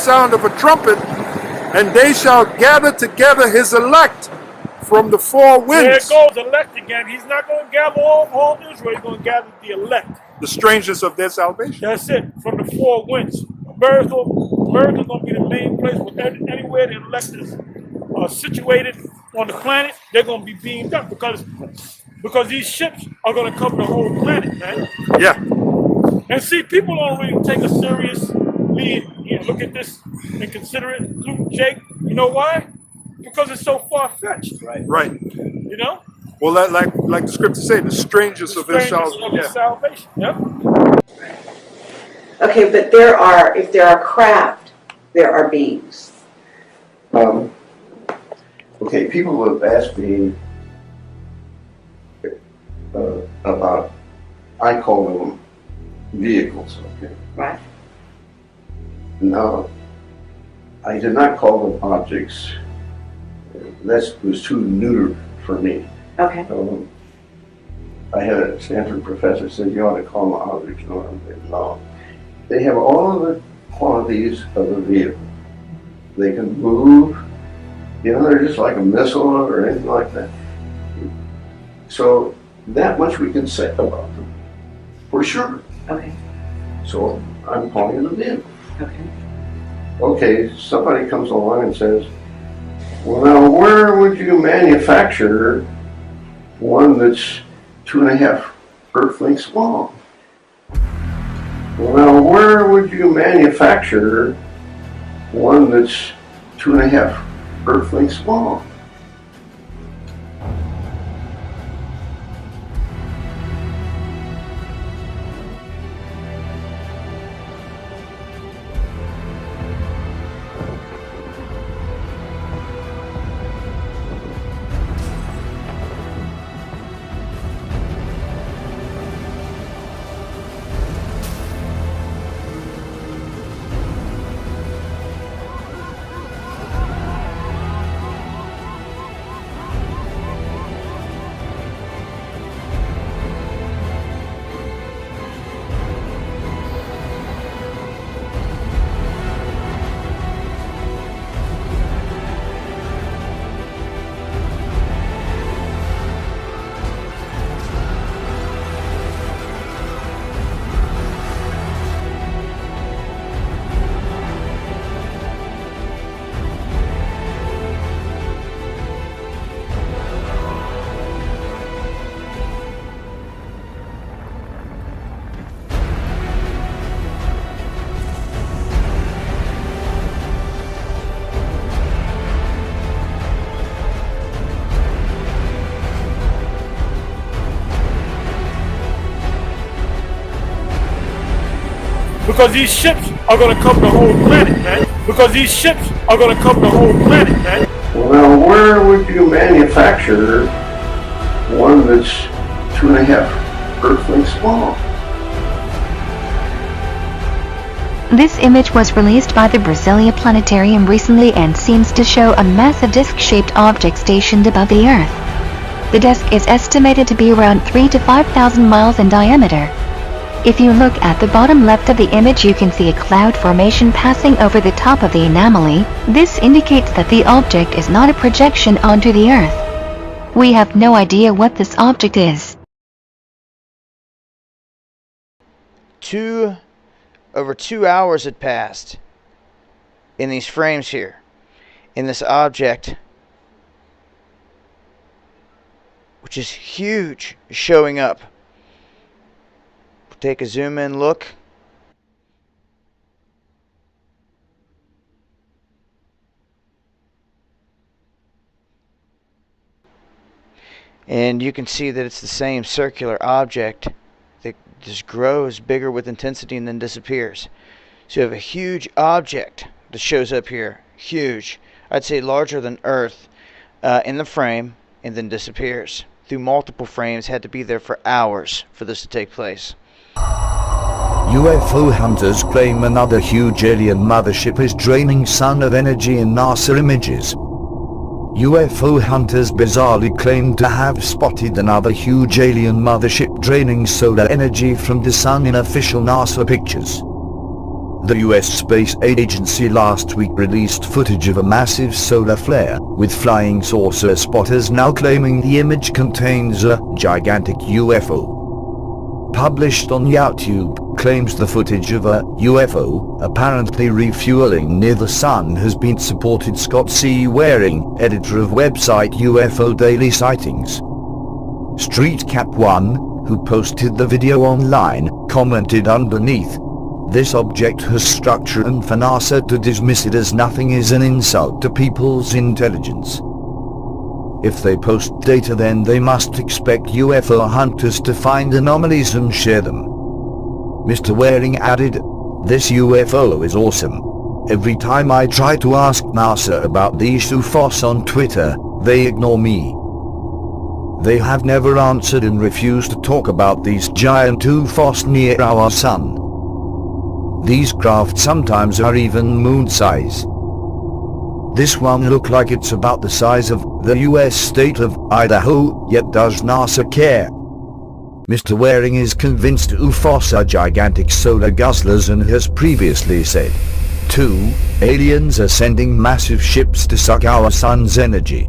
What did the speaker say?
sound of a trumpet, and they shall gather together his elect from the four winds. There goes elect again. He's not going to gather all Israel. He's going to gather the elect. The strangers of their salvation. That's it. From the four winds. America's going to be the main place where anywhere the elect is situated on the planet, they're going to be beamed up because these ships are going to cover the whole planet, man. Yeah. And see, people don't really take us seriously and look at this and consider it, including Jake. You know why? Because it's so far-fetched. Right. You know? Well, like the scripture say, the strangers of his salvation. Yep. Okay, but if there are craft, there are beings. Okay, people have asked me about, I call them vehicles, okay? Right. Now, I did not call them objects. That was too neuter for me. Okay. I had a Stanford professor said you ought to call them objects. No. They have all of the qualities of a vehicle. They can move. You know, they're just like a missile or anything like that. So that much we can say about them, for sure. Okay. So I'm calling it a vehicle. Okay. Okay, somebody comes along and says, well, now where would you manufacture one that's 2.5 Earth lengths long? Well, now where would you manufacture one that's 2.5 Earth lengths long? Because these ships are going to cover the whole planet, man. Because these ships are going to cover the whole planet, man. Well, now where would you manufacture one that's 2.5 Earth lengths long? This image was released by the Brasilia Planetarium recently and seems to show a massive disc-shaped object stationed above the Earth. The disk is estimated to be around 3,000 to 5,000 miles in diameter. If you look at the bottom left of the image, you can see a cloud formation passing over the top of the anomaly. This indicates that the object is not a projection onto the Earth. We have no idea what this object is. Over 2 hours had passed in these frames here, in this object, which is huge, showing up. Take a zoom in look. And you can see that it's the same circular object that just grows bigger with intensity and then disappears. So you have a huge object that shows up here. Huge. I'd say larger than Earth in the frame and then disappears. Through multiple frames, had to be there for hours for this to take place. UFO hunters claim another huge alien mothership is draining sun of energy in NASA images. UFO hunters bizarrely claim to have spotted another huge alien mothership draining solar energy from the sun in official NASA pictures. The US Space Agency last week released footage of a massive solar flare, with flying saucer spotters now claiming the image contains a gigantic UFO. Published on YouTube, claims the footage of a UFO, apparently refueling near the sun, has been supported. Scott C. Waring, editor of website UFO Daily Sightings. StreetCap1, who posted the video online, commented underneath, "This object has structure, and for NASA to dismiss it as nothing is an insult to people's intelligence. If they post data, then they must expect UFO hunters to find anomalies and share them." Mr. Waring added, "This UFO is awesome. Every time I try to ask NASA about these UFOs on Twitter, they ignore me. They have never answered and refused to talk about these giant UFOs near our sun. These craft sometimes are even moon size. This one look like it's about the size of the US state of Idaho, yet does NASA care?" Mr. Waring is convinced UFOs are gigantic solar guzzlers and has previously said, 2. Aliens are sending massive ships to suck our sun's energy.